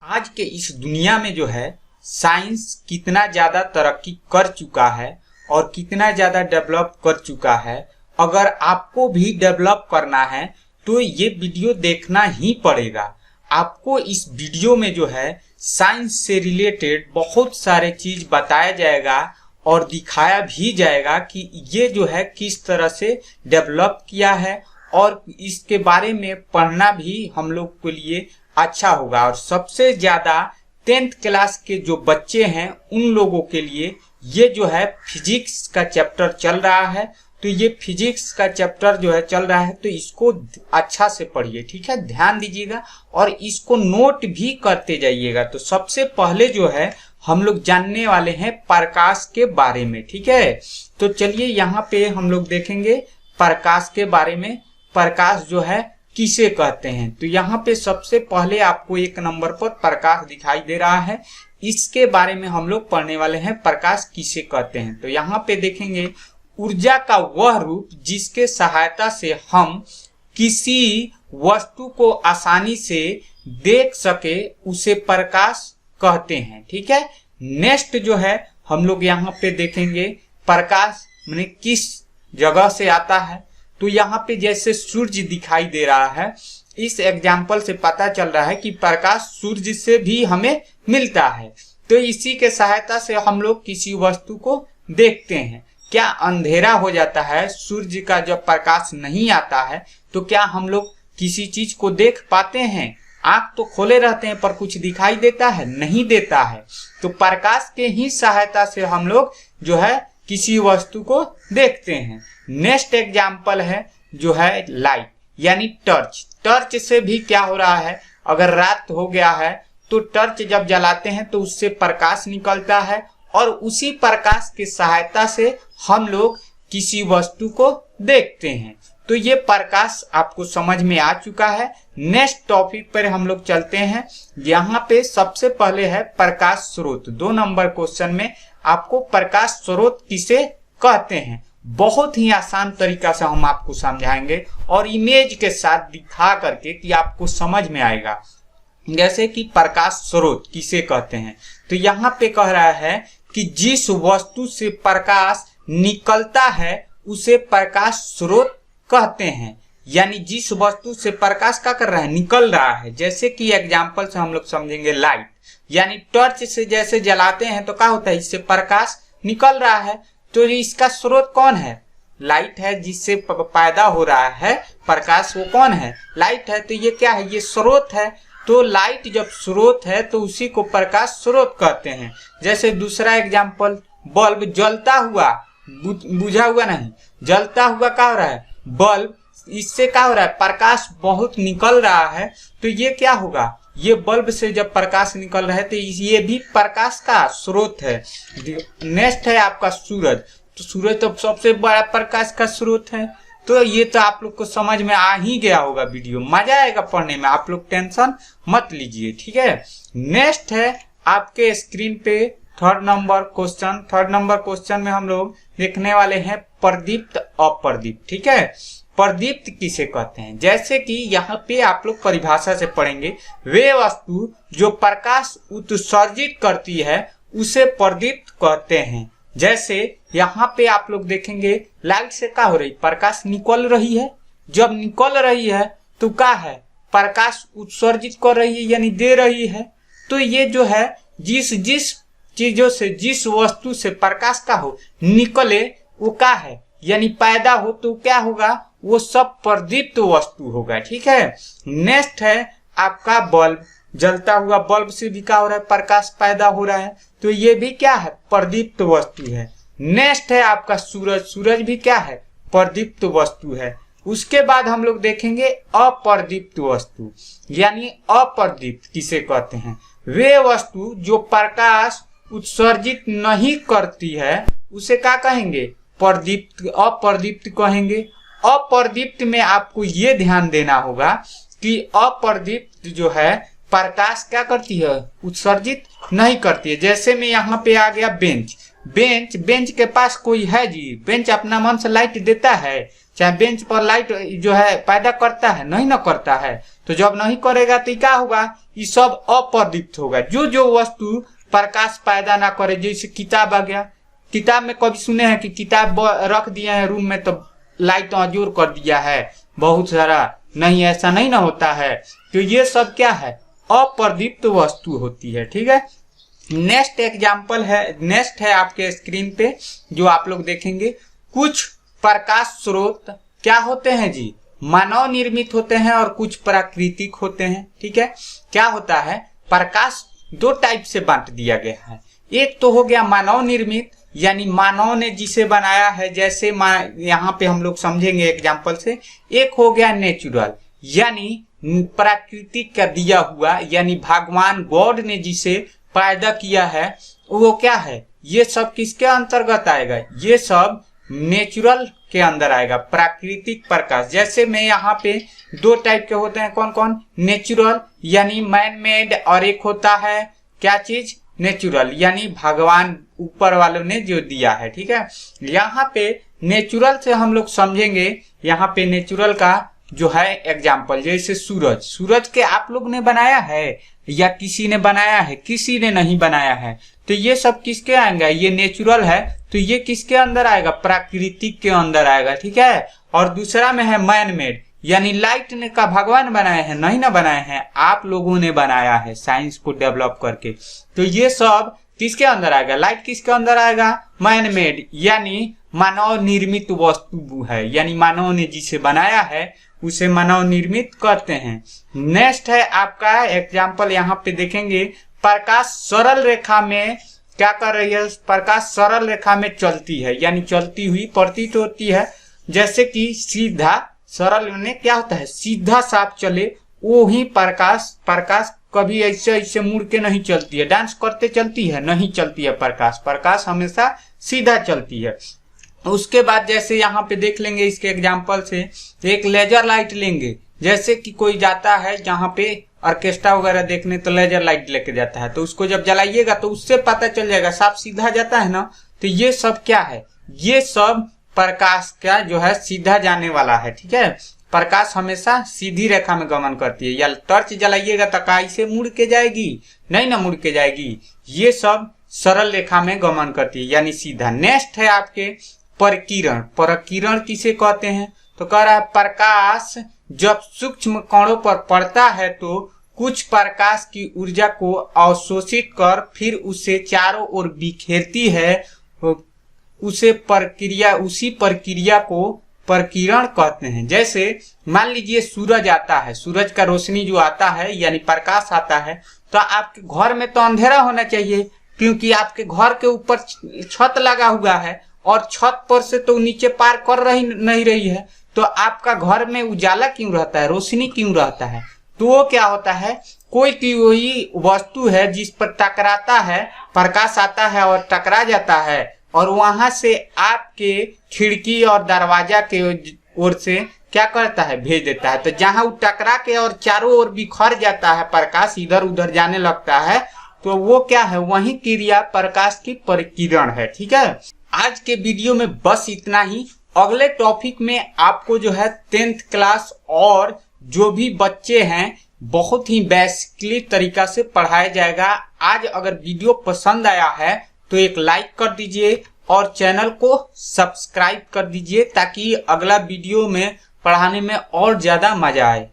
आज के इस दुनिया में जो है साइंस कितना ज़्यादा तरक्की कर चुका है और कितना ज़्यादा डेवलप कर चुका है। अगर आपको भी डेवलप करना है तो ये वीडियो देखना ही पड़ेगा। आपको इस वीडियो में जो है साइंस से रिलेटेड बहुत सारे चीज़ बताया जाएगा और दिखाया भी जाएगा कि ये जो है किस तरह से डेवलप किया है, और इसके बारे में पढ़ना भी हम लोग के लिए अच्छा होगा। और सबसे ज़्यादा 10th क्लास के जो बच्चे हैं उन लोगों के लिए ये जो है फिजिक्स का चैप्टर चल रहा है। तो ये फिजिक्स का चैप्टर जो है चल रहा है तो इसको अच्छा से पढ़िए, ठीक है, ध्यान दीजिएगा और इसको नोट भी करते जाइएगा। तो सबसे पहले जो है हम लोग जानने वाले हैं प्रकाश के बारे में, ठीक है। तो चलिए यहाँ पे हम लोग देखेंगे प्रकाश के बारे में। प्रकाश जो है किसे कहते हैं, तो यहाँ पे सबसे पहले आपको एक नंबर पर प्रकाश दिखाई दे रहा है, इसके बारे में हम लोग पढ़ने वाले हैं प्रकाश किसे कहते हैं। तो यहाँ पे देखेंगे ऊर्जा का वह रूप जिसके सहायता से हम किसी वस्तु को आसानी से देख सके उसे प्रकाश कहते हैं, ठीक है। नेक्स्ट जो है हम लोग यहाँ पे देखेंगे प्रकाश माने किस जगह से आता है। तो यहाँ पे जैसे सूर्य दिखाई दे रहा है, इस एग्जाम्पल से पता चल रहा है कि प्रकाश सूर्य से भी हमें मिलता है। तो इसी के सहायता से हम लोग किसी वस्तु को देखते हैं। क्या अंधेरा हो जाता है, सूर्य का जब प्रकाश नहीं आता है तो क्या हम लोग किसी चीज को देख पाते हैं? आंख तो खोले रहते हैं पर कुछ दिखाई देता है? नहीं देता है। तो प्रकाश के ही सहायता से हम लोग जो है किसी वस्तु को देखते हैं। नेक्स्ट एग्जाम्पल है जो है लाइट यानी टर्च। टर्च से भी क्या हो रहा है, अगर रात हो गया है तो टर्च जब जलाते हैं तो उससे प्रकाश निकलता है और उसी प्रकाश की सहायता से हम लोग किसी वस्तु को देखते हैं। तो ये प्रकाश आपको समझ में आ चुका है। नेक्स्ट टॉपिक पर हम लोग चलते हैं। यहाँ पे सबसे पहले है प्रकाश स्रोत। 2 नंबर क्वेश्चन में आपको प्रकाश स्रोत किसे कहते हैं बहुत ही आसान तरीका से हम आपको समझाएंगे और इमेज के साथ दिखा करके कि आपको समझ में आएगा। जैसे कि प्रकाश स्रोत किसे कहते हैं, तो यहाँ पे कह रहा है कि जिस वस्तु से प्रकाश निकलता है उसे प्रकाश स्रोत कहते हैं। यानी जिस वस्तु से प्रकाश क्या कर रहा है, निकल रहा है। जैसे कि एग्जाम्पल से हम लोग समझेंगे लाइट, यानी टॉर्च से जैसे जलाते हैं तो क्या होता है, इससे प्रकाश निकल रहा है। तो इसका स्रोत कौन है, लाइट है। जिससे पैदा हो रहा है प्रकाश वो कौन है, लाइट है। तो ये क्या है, ये स्रोत है। तो लाइट जब स्रोत है तो उसी को प्रकाश स्रोत कहते हैं। जैसे दूसरा एग्जाम्पल, बल्ब जलता हुआ, बुझा हुआ नहीं, जलता हुआ क्या हो रहा है, बल्ब, इससे क्या हो रहा है, प्रकाश बहुत निकल रहा है। तो ये क्या होगा, ये बल्ब से जब प्रकाश निकल रहा है तो ये भी प्रकाश का स्रोत है। नेक्स्ट है आपका सूरज। तो सूरज तो सबसे बड़ा प्रकाश का स्रोत है। तो ये तो आप लोग को समझ में आ ही गया होगा, वीडियो मजा आएगा पढ़ने में, आप लोग टेंशन मत लीजिए, ठीक है। नेक्स्ट है आपके स्क्रीन पे 3rd number question. 3rd number question में हम लोग देखने वाले हैं प्रदीप्त अप्रदीप्त, ठीक है। प्रदीप्त किसे कहते हैं, जैसे कि यहाँ पे आप लोग परिभाषा से पढ़ेंगे, वे वस्तु जो प्रकाश उत्सर्जित करती है उसे प्रदीप्त कहते हैं। जैसे यहाँ पे आप लोग देखेंगे लाइट से क्या हो रही, प्रकाश निकल रही है। जब निकल रही है तो क्या है, प्रकाश उत्सर्जित कर रही है यानी दे रही है। तो ये जो है जिस चीजों से, जिस वस्तु से प्रकाश का हो निकले वो क्या है, यानी पैदा हो, तो क्या होगा, वो सब प्रदीप्त वस्तु होगा, ठीक है। नेक्स्ट है आपका बल्ब। जलता हुआ बल्ब से भी क्या हो रहा है, प्रकाश पैदा हो रहा है। तो ये भी क्या है, प्रदीप्त वस्तु है। नेक्स्ट है आपका सूरज। सूरज भी क्या है, प्रदीप्त वस्तु है। उसके बाद हम लोग देखेंगे अप्रदीप्त वस्तु। यानी अप्रदीप्त किसे कहते हैं, वे वस्तु जो प्रकाश उत्सर्जित नहीं करती है उसे क्या कहेंगे, प्रदीप्त, अप्रदीप्त कहेंगे। अप्रदीप्त में आपको ये ध्यान देना होगा कि अप्रदीप्त जो है प्रकाश क्या करती है, उत्सर्जित नहीं करती है। जैसे में यहाँ पे आ गया बेंच। बेंच के पास कोई है जी, बेंच अपना मन से लाइट देता है, चाहे बेंच पर लाइट जो है पैदा करता है? नहीं ना करता है। तो जब नहीं करेगा तो क्या होगा? ये सब अप्रदीप्त होगा। जो जो वस्तु प्रकाश पैदा ना करे, जैसे किताब आ गया, किताब में कभी सुने हैं कि किताब रख दिए हैं रूम में तो लाइट ऑन कर दिया है बहुत सारा? नहीं, ऐसा नहीं ना होता है। तो ये सब क्या है? अप्रदीप्त वस्तु होती है। ठीक है, नेक्स्ट एग्जाम्पल है, नेक्स्ट है आपके स्क्रीन पे जो आप लोग देखेंगे। कुछ प्रकाश स्रोत क्या होते हैं जी? मानव निर्मित होते हैं और कुछ प्राकृतिक होते हैं। ठीक है, क्या होता है? प्रकाश दो टाइप से बांट दिया गया है। एक तो हो गया मानव निर्मित, यानी मानव ने जिसे बनाया है, जैसे यहाँ पे हम लोग समझेंगे एग्जाम्पल से। एक हो गया नेचुरल, यानी प्राकृतिक का दिया हुआ, यानी भगवान गॉड ने जिसे पैदा किया है वो क्या है? ये सब किसके अंतर्गत आएगा? ये सब नेचुरल के अंदर आएगा, प्राकृतिक प्रकाश। जैसे मैं यहाँ पे दो टाइप के होते हैं, कौन कौन? नेचुरल यानी मैन मेड, और एक होता है क्या चीज? नेचुरल यानी भगवान ऊपर वालों ने जो दिया है। ठीक है, यहाँ पे नेचुरल से हम लोग समझेंगे, यहाँ पे नेचुरल का जो है एग्जाम्पल, जैसे सूरज। सूरज के आप लोग ने बनाया है या किसी ने बनाया है? किसी ने नहीं बनाया है। तो ये सब किसके आएगा? ये नेचुरल है, तो ये किसके अंदर आएगा? प्राकृतिक के अंदर आएगा। ठीक है, और दूसरा में है मैन मेड, यानी लाइट ने का भगवान बनाए हैं? नहीं ना बनाए हैं, आप लोगों ने बनाया है साइंस को डेवलप करके। तो ये सब किसके अंदर आएगा? लाइट किसके अंदर आएगा? मैन मेड, यानी मानव निर्मित वस्तु है, यानी मानव ने जिसे बनाया है उसे मानव निर्मित कहते हैं। नेक्स्ट है आपका एग्जाम्पल, यहाँ पे देखेंगे प्रकाश सरल रेखा में क्या कर रही है? प्रकाश सरल रेखा में चलती है, यानी चलती हुई प्रतीत होती है। जैसे कि सीधा, सरल में क्या होता है? सीधा साफ चले, वो ही प्रकाश। प्रकाश कभी ऐसे ऐसे मुड़ के नहीं चलती है, डांस करते चलती है? नहीं चलती है प्रकाश। प्रकाश हमेशा सीधा चलती है। उसके बाद जैसे यहाँ पे देख लेंगे इसके एग्जाम्पल से, एक लेजर लाइट लेंगे। जैसे कि कोई जाता है यहाँ पे ऑर्केस्ट्रा वगैरह देखने, तो लेजर लाइट लेके जाता है, तो उसको जब जलाइएगा तो उससे पता चल जाएगा, साफ सीधा जाता है ना। तो ये सब क्या है? ये सब प्रकाश का जो है सीधा जाने वाला है। ठीक है, प्रकाश हमेशा सीधी रेखा में गमन करती है। या टॉर्च जलाइएगा तो कैसे मुड़ के जाएगी? नहीं ना मुड़ के जाएगी। ये सब सरल रेखा में गमन करती है, यानी सीधा। नेक्स्ट है आपके परकिरण। परकिरण किसे कहते हैं? तो कह रहा है प्रकाश जब सूक्ष्म कणों पर पड़ता है तो कुछ प्रकाश की ऊर्जा को अवशोषित कर फिर उसे चारों ओर बिखेरती है, उसी प्रक्रिया को परकिरण कहते हैं। जैसे मान लीजिए सूरज आता है, सूरज का रोशनी जो आता है यानी प्रकाश आता है, तो आपके घर में तो अंधेरा होना चाहिए, क्योंकि आपके घर के ऊपर छत लगा हुआ है और छत पर से तो नीचे पार कर नहीं रही है, तो आपका घर में उजाला क्यों रहता है? रोशनी क्यों रहता है? तो वो क्या होता है? कोई कोई वस्तु है जिस पर टकराता है, प्रकाश आता है और टकरा जाता है, और वहां से आपके खिड़की और दरवाजा के ओर से क्या करता है? भेज देता है। तो जहां वो टकरा के और चारों ओर बिखर जाता है, प्रकाश इधर उधर जाने लगता है, तो वो क्या है? वही क्रिया प्रकाश की परकिरण है। ठीक है, आज के वीडियो में बस इतना ही। अगले टॉपिक में आपको जो है 10th क्लास और जो भी बच्चे हैं बहुत ही बेसिकली तरीका से पढ़ाया जाएगा। आज अगर वीडियो पसंद आया है तो एक लाइक कर दीजिए और चैनल को सब्सक्राइब कर दीजिए, ताकि अगला वीडियो में पढ़ाने में और ज्यादा मजा आए।